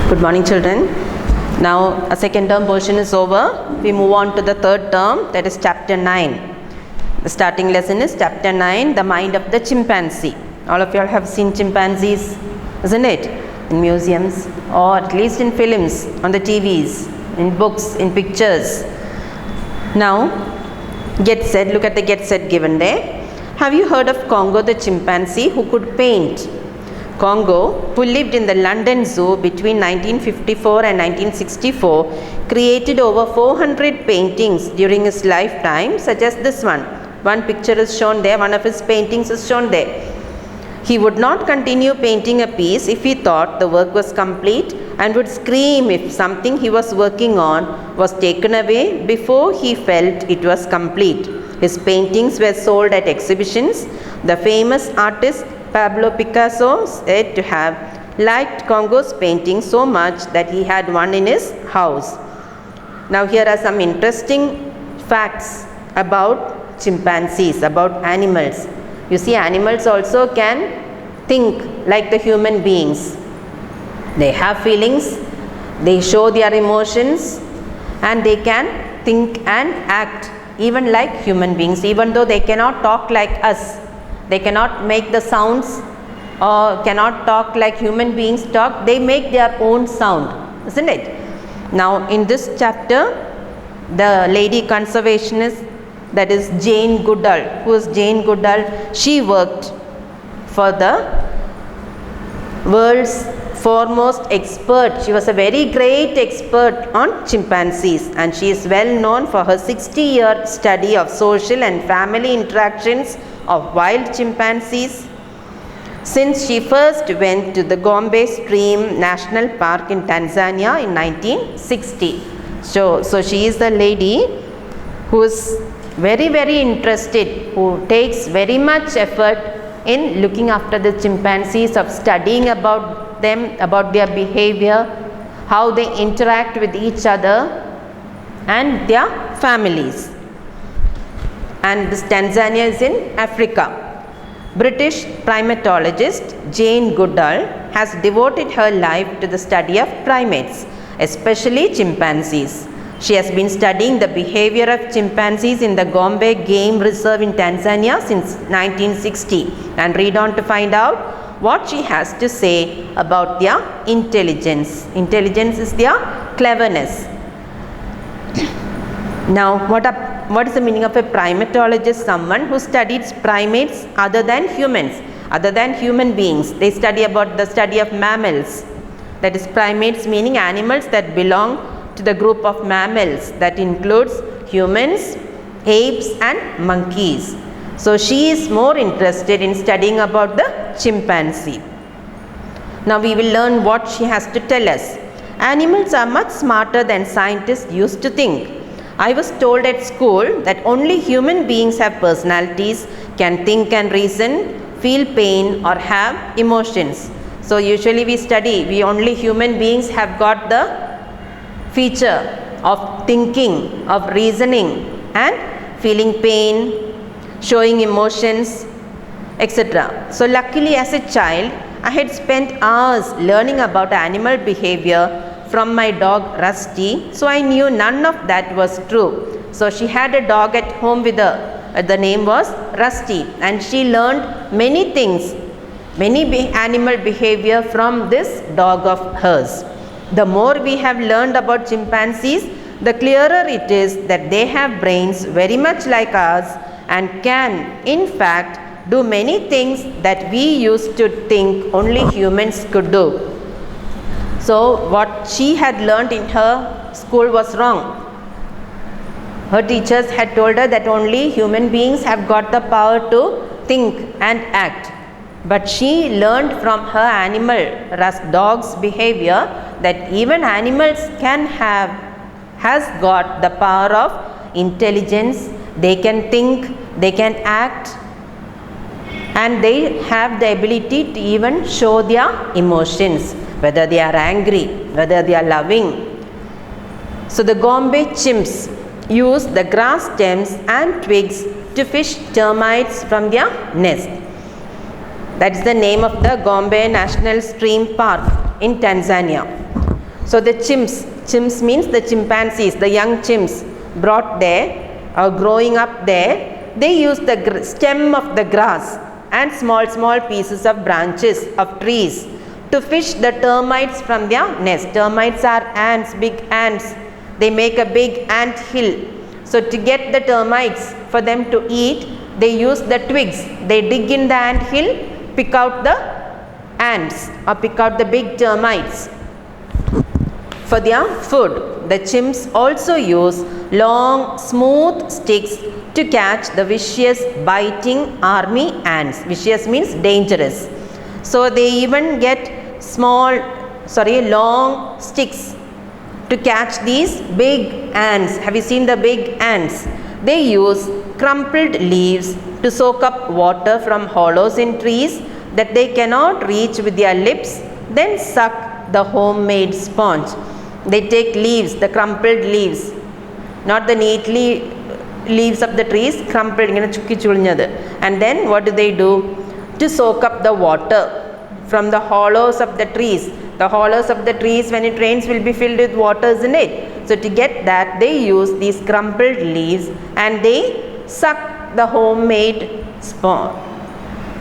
Good morning, children. Now, a second term portion is over. We move on to the third term, that is chapter 9. The starting lesson is chapter 9, the mind of the chimpanzee. All of you all have seen chimpanzees, isn't it? In museums or at least in films, on the TVs, in books, in pictures. Now, get set, look at the get set given there. Have you heard of Congo the chimpanzee who could paint? Congo, who lived in the London Zoo between 1954 and 1964, created over 400 paintings during his lifetime, such as this one. One picture is shown there, one of his paintings is shown there. He would not continue painting a piece if he thought the work was complete and would scream if something he was working on was taken away before he felt it was complete. His paintings were sold at exhibitions. The famous artist Pablo Picasso said to have liked Congo's painting so much that he had one in his house. Now here are some interesting facts about chimpanzees, about animals. You see, animals also can think like the human beings. They have feelings, they show their emotions, and they can think and act even like human beings, even though they cannot talk like us. They cannot make the sounds or cannot talk like human beings talk. They make their own sound, isn't it? Now in this chapter, the lady conservationist, that is Jane Goodall. Who is Jane Goodall? She worked for the world's foremost expert. She was a very great expert on chimpanzees, and she is well known for her 60-year study of social and family interactions of wild chimpanzees since she first went to the Gombe Stream National Park in Tanzania in 1960. So she is the lady who is very interested, who takes very much effort in looking after the chimpanzees, of studying about them, about their behavior, how they interact with each other and their families. And this Tanzania is in Africa. British primatologist Jane Goodall has devoted her life to the study of primates, especially chimpanzees. She has been studying the behavior of chimpanzees in the Gombe Game Reserve in Tanzania since 1960, and read on to find out what she has to say about their intelligence. Intelligence is their cleverness. Now, what is the meaning of a primatologist? Someone who studies primates other than humans, other than human beings. They study about the study of mammals. That is, primates meaning animals that belong to the group of mammals that includes humans, apes and monkeys. So she is more interested in studying about the chimpanzee. Now we will learn what she has to tell us. Animals are much smarter than scientists used to think. I was told at school that only human beings have personalities, can think and reason, feel pain or have emotions. So usually we only human beings have got the feature of thinking, of reasoning and feeling pain, showing emotions, etc. So luckily as a child, I had spent hours learning about animal behavior from my dog Rusty, so I knew none of that was true. So she had a dog at home with her. The name was Rusty, and she learned many things, many animal behavior from this dog of hers. The more we have learned about chimpanzees, the clearer it is that they have brains very much like ours and can, in fact, do many things that we used to think only humans could do. So what she had learned in her school was wrong. Her teachers had told her that only human beings have got the power to think and act. But she learned from her dog's behavior that even animals has got the power of intelligence. They can think, they can act, and they have the ability to even show their emotions, whether they are angry, whether they are loving. So the Gombe chimps use the grass stems and twigs to fish termites from their nest. That is the name of the Gombe National Stream Park in Tanzania. So the chimps means the chimpanzees, the young chimps brought there or growing up there, they use the stem of the grass and small pieces of branches of trees to fish the termites from their nest. Termites are ants, big ants. They make a big ant hill. So to get the termites for them to eat, they use the twigs. They dig in the ant hill, pick out the ants or pick out the big termites for their food. The chimps also use long, smooth sticks to catch the vicious, biting army ants. Vicious means dangerous. So they even get long sticks to catch these big ants. Have you seen the big ants? They use crumpled leaves to soak up water from hollows in trees that they cannot reach with their lips, then suck the homemade sponge. They take leaves, the crumpled leaves, not the neatly leaves of the trees, crumpled, and then what do? To soak up the water from the hollows of the trees. The hollows of the trees, when it rains, will be filled with water, isn't it? So to get that, they use these crumpled leaves and they suck the homemade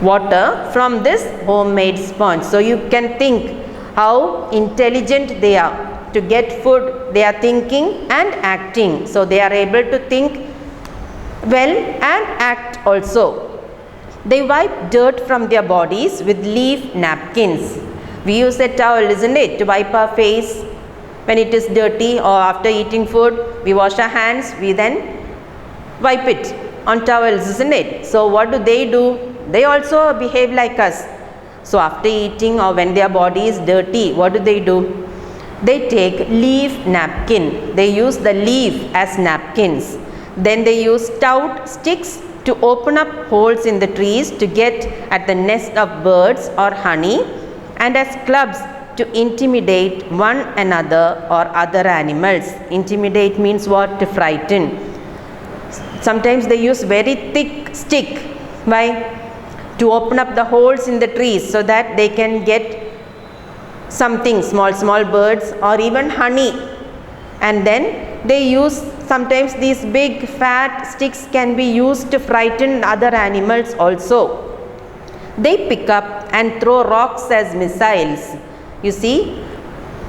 water from this homemade sponge. So you can think how intelligent they are. To get food, they are thinking and acting. So they are able to think well and act also. They wipe dirt from their bodies with leaf napkins. We use a towel, isn't it, to wipe our face when it is dirty, or after eating food, we wash our hands, we then wipe it on towels, isn't it? So what do? They also behave like us. So after eating or when their body is dirty, what do? They take leaf napkin. They use the leaf as napkins. Then they use stout sticks to open up holes in the trees to get at the nest of birds or honey, and as clubs to intimidate one another or other animals. Intimidate means what? To frighten. Sometimes they use very thick stick. Why? To open up the holes in the trees so that they can get something, small birds or even honey. And then they use, sometimes these big fat sticks can be used to frighten other animals also. They pick up and throw rocks as missiles. You see,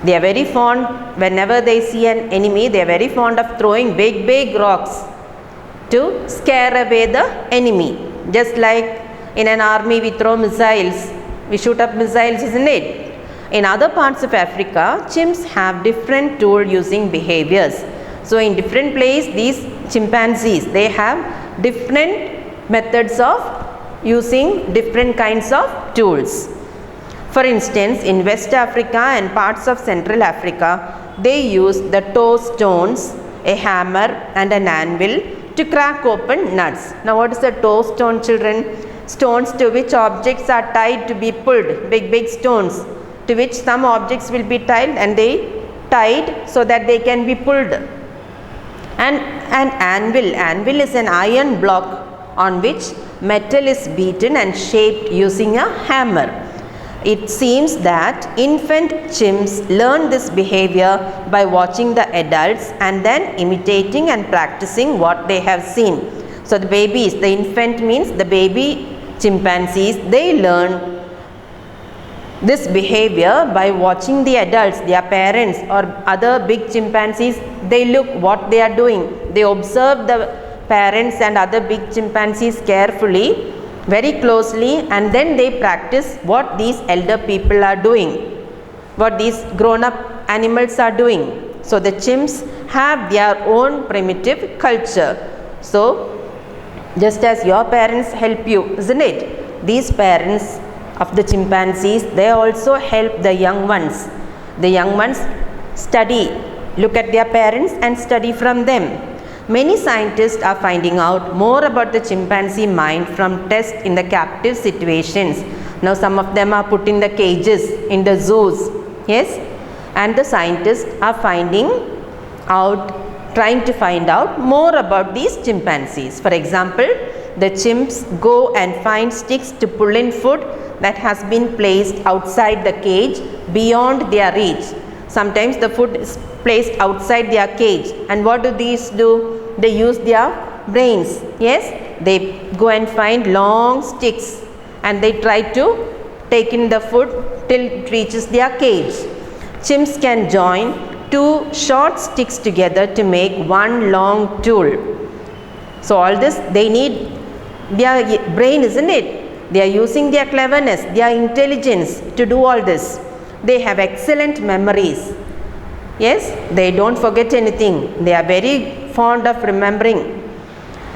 they are very fond, whenever they see an enemy, they are very fond of throwing big rocks to scare away the enemy. Just like in an army we throw missiles, we shoot up missiles, isn't it? In other parts of Africa, chimps have different tool using behaviors. So in different places, these chimpanzees, they have different methods of using different kinds of tools. For instance, in West Africa and parts of Central Africa, they use the toe stones, a hammer and an anvil to crack open nuts. Now what is the toe stone, children? Stones to which objects are tied to be pulled, big stones to which some objects will be tied, and they tied so that they can be pulled. And an anvil is an iron block on which metal is beaten and shaped using a hammer. It seems that infant chimps learn this behavior by watching the adults and then imitating and practicing what they have seen. So the babies, the infant means the baby chimpanzees, they learn this behavior by watching the adults, their parents or other big chimpanzees. They look what they are doing. They observe the parents and other big chimpanzees carefully, very closely, and then they practice what these elder people are doing, what these grown-up animals are doing. So the chimps have their own primitive culture. So just as your parents help you, isn't it? These parents of the chimpanzees, they also help the young ones. The young ones study, look at their parents and study from them. Many scientists are finding out more about the chimpanzee mind from tests in the captive situations. Now some of them are put in the cages in the zoos, yes, and the scientists are trying to find out more about these chimpanzees. For example, the chimps go and find sticks to pull in food that has been placed outside the cage beyond their reach. Sometimes the food is placed outside their cage, and what do these do? They use their brains. Yes, they go and find long sticks and they try to take in the food till it reaches their cage. Chimps can join two short sticks together to make one long tool. So all this, they need their brain, isn't it? They are using their cleverness, their intelligence to do all this. They have excellent memories. Yes, they don't forget anything. They are very fond of remembering.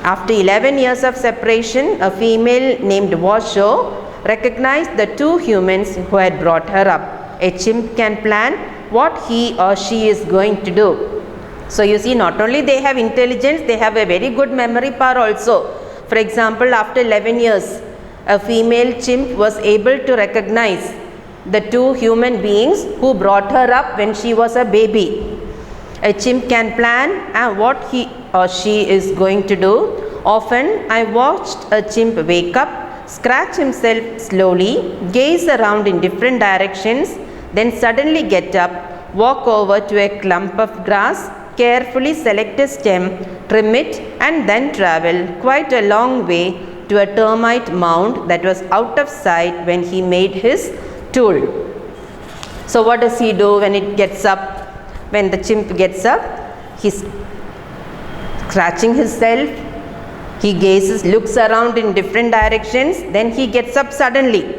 After 11 years of separation, a female named Washoe recognized the two humans who had brought her up. A chimp can plan what he or she is going to do. So you see, not only they have intelligence, they have a very good memory power also. For example, after 11 years, a female chimp was able to recognize the two human beings who brought her up when she was a baby. A chimp can plan what he or she is going to do. Often I watched a chimp wake up, scratch himself slowly, gaze around in different directions, then suddenly get up, walk over to a clump of grass, carefully select a stem, trim it, and then travel quite a long way to a termite mound that was out of sight when he made his tool. So what does he do when it gets up? When the chimp gets up, he's scratching himself, he gazes, looks around in different directions, then he gets up suddenly.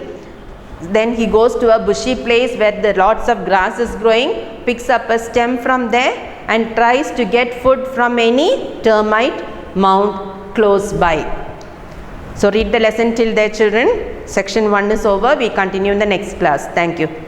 Then he goes to a bushy place where the lots of grass is growing, picks up a stem from there and tries to get food from any termite mound close by. So read the lesson till there, children. Section 1 is over. We continue in the next class. Thank you.